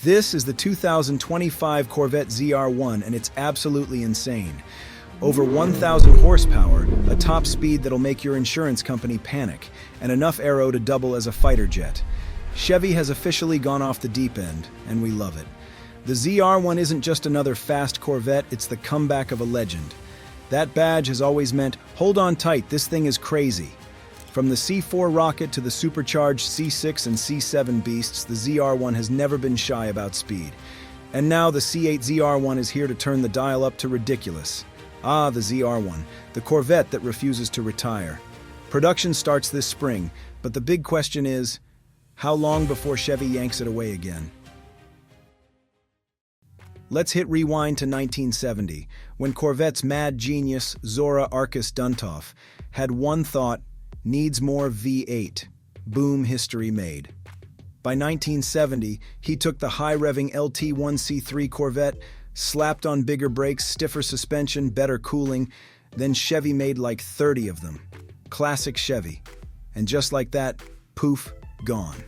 This is the 2025 Corvette ZR1, and it's absolutely insane. Over 1,000 horsepower, a top speed that'll make your insurance company panic, and enough aero to double as a fighter jet. Chevy has officially gone off the deep end, and we love it. The ZR1 isn't just another fast Corvette, it's the comeback of a legend. That badge has always meant, hold on tight, this thing is crazy. From the C4 rocket to the supercharged C6 and C7 beasts, the ZR1 has never been shy about speed. And now the C8 ZR1 is here to turn the dial up to ridiculous. Ah, the ZR1, the Corvette that refuses to retire. Production starts this spring, but the big question is, how long before Chevy yanks it away again? Let's hit rewind to 1970, when Corvette's mad genius, Zora Arkus Duntov, had one thought: needs more V8. Boom, history made. By 1970, he took the high-revving LT1C3 Corvette, slapped on bigger brakes, stiffer suspension, better cooling, then Chevy made like 30 of them. Classic Chevy. And just like that, poof, gone.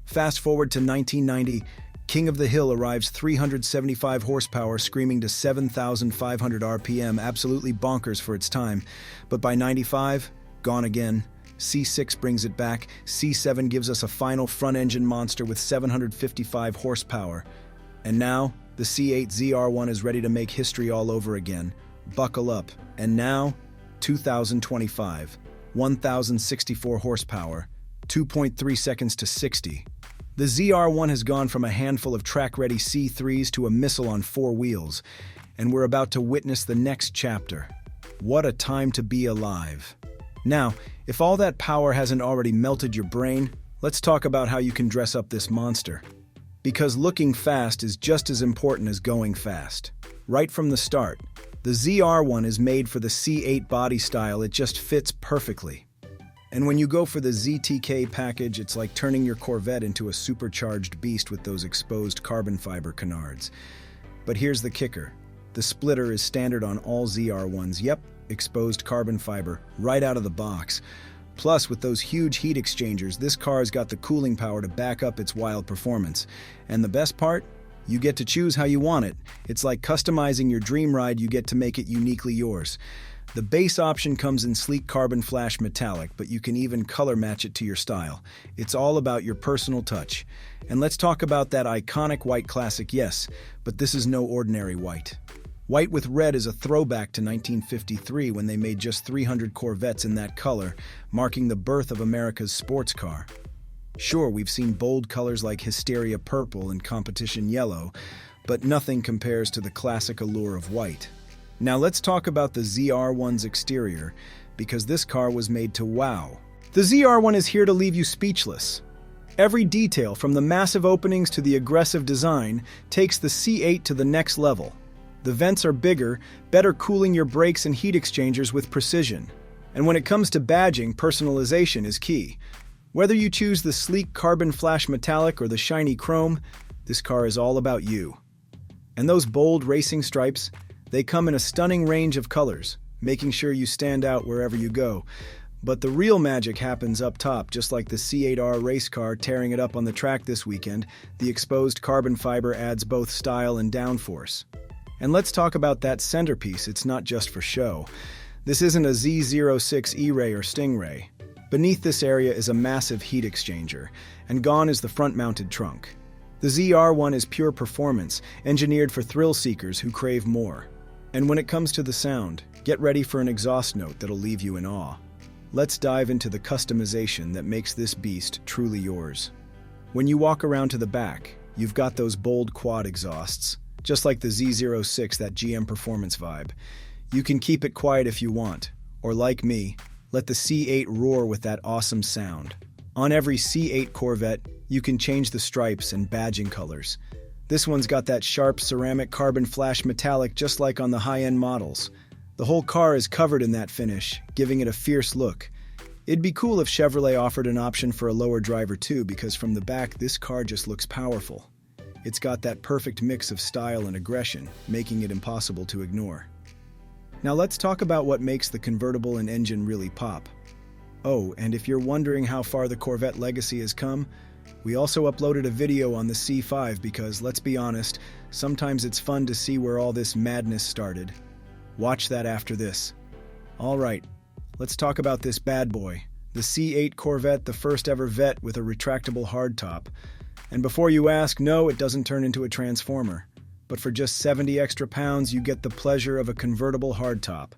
Fast forward to 1990, King of the Hill arrives 375 horsepower, screaming to 7,500 RPM, absolutely bonkers for its time. But by 95, gone again. C6 brings it back, C7 gives us a final front-engine monster with 755 horsepower. And now, the C8 ZR1 is ready to make history all over again. Buckle up. And now, 2025, 1,064 horsepower, 2.3 seconds to 60. The ZR1 has gone from a handful of track-ready C3s to a missile on 4 wheels, and we're about to witness the next chapter. What a time to be alive. Now, if all that power hasn't already melted your brain, let's talk about how you can dress up this monster. Because looking fast is just as important as going fast. Right from the start, the ZR1 is made for the C8 body style, it just fits perfectly. And when you go for the ZTK package, it's like turning your Corvette into a supercharged beast with those exposed carbon fiber canards. But here's the kicker. The splitter is standard on all ZR1s. Yep, exposed carbon fiber, right out of the box. Plus, with those huge heat exchangers, this car's got the cooling power to back up its wild performance. And the best part? You get to choose how you want it. It's like customizing your dream ride, you get to make it uniquely yours. The base option comes in sleek carbon flash metallic, but you can even color match it to your style. It's all about your personal touch. And let's talk about that iconic white classic, yes, but this is no ordinary white. White with red is a throwback to 1953 when they made just 300 Corvettes in that color, marking the birth of America's sports car. Sure, we've seen bold colors like Hysteria Purple and Competition Yellow, but nothing compares to the classic allure of white. Now let's talk about the ZR1's exterior, because this car was made to wow. The ZR1 is here to leave you speechless. Every detail, from the massive openings to the aggressive design, takes the C8 to the next level. The vents are bigger, better cooling your brakes and heat exchangers with precision. And when it comes to badging, personalization is key. Whether you choose the sleek carbon flash metallic or the shiny chrome, this car is all about you. And those bold racing stripes, they come in a stunning range of colors, making sure you stand out wherever you go. But the real magic happens up top, just like the C8R race car tearing it up on the track this weekend. The exposed carbon fiber adds both style and downforce. And let's talk about that centerpiece. It's not just for show. This isn't a Z06 E-Ray or Stingray. Beneath this area is a massive heat exchanger, and gone is the front-mounted trunk. The ZR1 is pure performance, engineered for thrill seekers who crave more. And when it comes to the sound, get ready for an exhaust note that'll leave you in awe. Let's dive into the customization that makes this beast truly yours. When you walk around to the back, you've got those bold quad exhausts, just like the Z06, that GM performance vibe. You can keep it quiet if you want, or like me, let the C8 roar with that awesome sound. On every C8 Corvette, you can change the stripes and badging colors. This one's got that sharp ceramic carbon flash metallic just like on the high-end models. The whole car is covered in that finish, giving it a fierce look. It'd be cool if Chevrolet offered an option for a lower driver too, because from the back, this car just looks powerful. It's got that perfect mix of style and aggression, making it impossible to ignore. Now let's talk about what makes the convertible and engine really pop. Oh, and if you're wondering how far the Corvette legacy has come, We also uploaded a video on the C5 because, let's be honest, sometimes it's fun to see where all this madness started. Watch that after this. Alright, let's talk about this bad boy. The C8 Corvette, the first ever Vette with a retractable hardtop. And before you ask, no, it doesn't turn into a transformer. But for just 70 extra pounds, you get the pleasure of a convertible hardtop.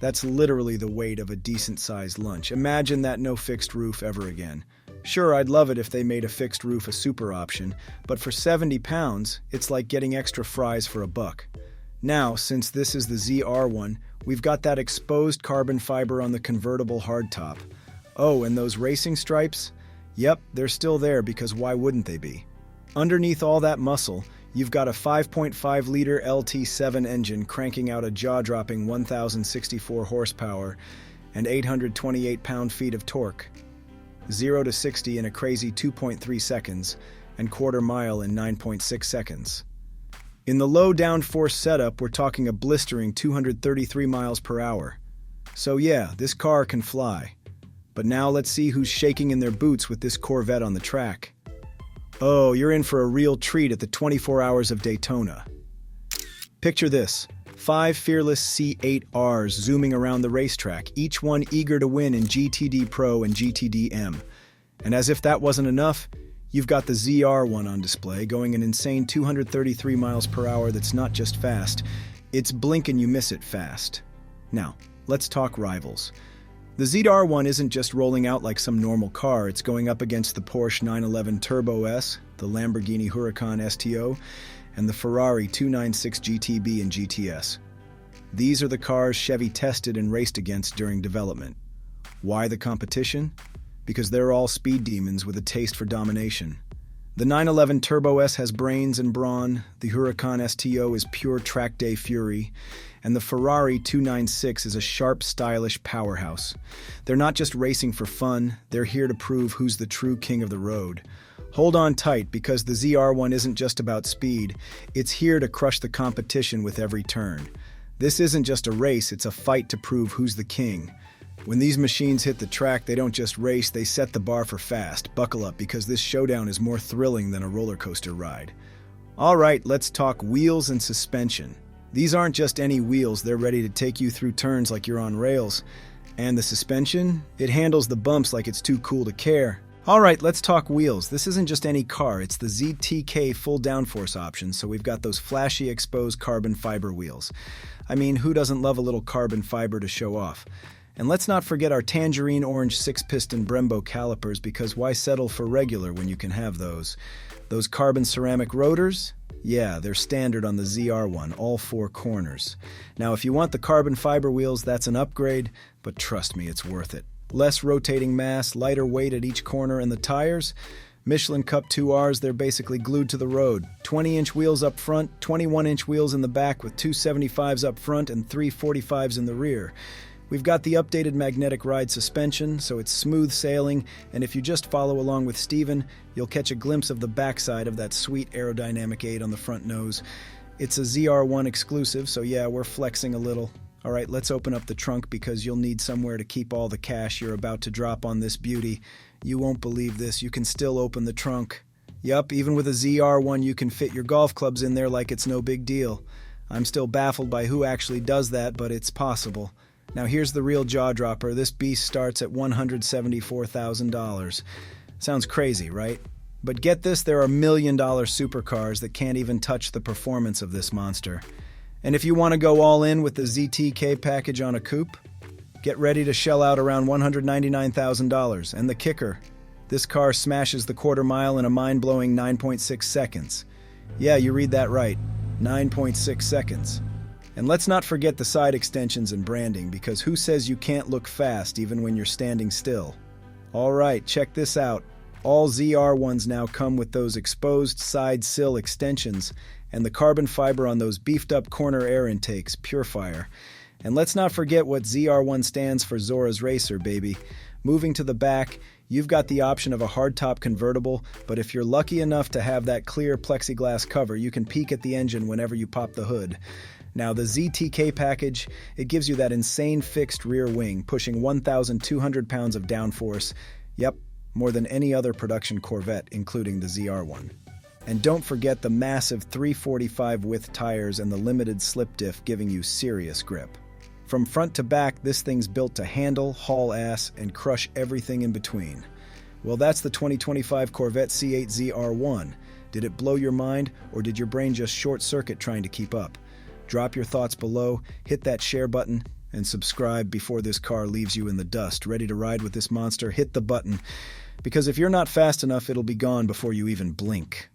That's literally the weight of a decent-sized lunch. Imagine that no fixed roof ever again. Sure, I'd love it if they made a fixed roof a super option, but for 70 pounds, it's like getting extra fries for $1. Now, since this is the ZR1, we've got that exposed carbon fiber on the convertible hardtop. Oh, and those racing stripes? Yep, they're still there because why wouldn't they be? Underneath all that muscle, you've got a 5.5-liter LT7 engine cranking out a jaw-dropping 1,064 horsepower and 828 pound-feet of torque. 0 to 60 in a crazy 2.3 seconds and quarter mile in 9.6 seconds. In the low downforce setup, we're talking a blistering 233 miles per hour. So yeah, this car can fly. But now let's see who's shaking in their boots with this Corvette on the track. Oh, you're in for a real treat at the 24 Hours of Daytona. Picture this, 5 fearless C8Rs zooming around the racetrack, each one eager to win in GTD Pro and GTD M. And as if that wasn't enough, you've got the ZR1 on display, going an insane 233 miles per hour that's not just fast, it's blink and you miss it fast. Now, let's talk rivals. The ZR1 isn't just rolling out like some normal car, it's going up against the Porsche 911 Turbo S, the Lamborghini Huracan STO, and the Ferrari 296 GTB and GTS. These are the cars Chevy tested and raced against during development. Why the competition? Because they're all speed demons with a taste for domination. The 911 Turbo S has brains and brawn, the Huracan STO is pure track day fury, and the Ferrari 296 is a sharp, stylish powerhouse. They're not just racing for fun, they're here to prove who's the true king of the road. Hold on tight, because the ZR1 isn't just about speed, it's here to crush the competition with every turn. This isn't just a race, it's a fight to prove who's the king. When these machines hit the track, they don't just race, they set the bar for fast. Buckle up, because this showdown is more thrilling than a roller coaster ride. Alright, let's talk wheels and suspension. These aren't just any wheels, they're ready to take you through turns like you're on rails. And the suspension? It handles the bumps like it's too cool to care. Alright, let's talk wheels. This isn't just any car, it's the ZTK full downforce option, so we've got those flashy exposed carbon fiber wheels. I mean, who doesn't love a little carbon fiber to show off? And let's not forget our tangerine orange 6-piston Brembo calipers, because why settle for regular when you can have those? Those carbon ceramic rotors? Yeah, they're standard on the ZR1, all 4 corners. Now, if you want the carbon fiber wheels, that's an upgrade, but trust me, it's worth it. Less rotating mass, lighter weight at each corner, and the tires? Michelin Cup 2Rs, they're basically glued to the road. 20-inch wheels up front, 21-inch wheels in the back with 2 75s up front and 3 45s in the rear. We've got the updated magnetic ride suspension, so it's smooth sailing, and if you just follow along with Steven, you'll catch a glimpse of the backside of that sweet aerodynamic aid on the front nose. It's a ZR1 exclusive, so yeah, we're flexing a little. Alright, let's open up the trunk because you'll need somewhere to keep all the cash you're about to drop on this beauty. You won't believe this, you can still open the trunk. Yup, even with a ZR1 you can fit your golf clubs in there like it's no big deal. I'm still baffled by who actually does that, but it's possible. Now here's the real jaw-dropper. This beast starts at $174,000. Sounds crazy, right? But get this, there are million-dollar supercars that can't even touch the performance of this monster. And if you want to go all in with the ZTK package on a coupe, get ready to shell out around $199,000. And the kicker, this car smashes the quarter mile in a mind-blowing 9.6 seconds. Yeah, you read that right, 9.6 seconds. And let's not forget the side extensions and branding, because who says you can't look fast even when you're standing still? Alright, check this out. All ZR1s now come with those exposed side sill extensions and the carbon fiber on those beefed up corner air intakes, pure fire. And let's not forget what ZR1 stands for, Zora's Racer, baby. Moving to the back, you've got the option of a hardtop convertible, but if you're lucky enough to have that clear plexiglass cover, you can peek at the engine whenever you pop the hood. Now, the ZTK package, it gives you that insane fixed rear wing, pushing 1,200 pounds of downforce. Yep, more than any other production Corvette, including the ZR1. And don't forget the massive 345 width tires and the limited slip diff giving you serious grip. From front to back, this thing's built to handle, haul ass, and crush everything in between. Well, that's the 2025 Corvette C8 ZR1. Did it blow your mind, or did your brain just short-circuit trying to keep up? Drop your thoughts below, hit that share button, and subscribe before this car leaves you in the dust. Ready to ride with this monster? Hit the button, because if you're not fast enough, it'll be gone before you even blink.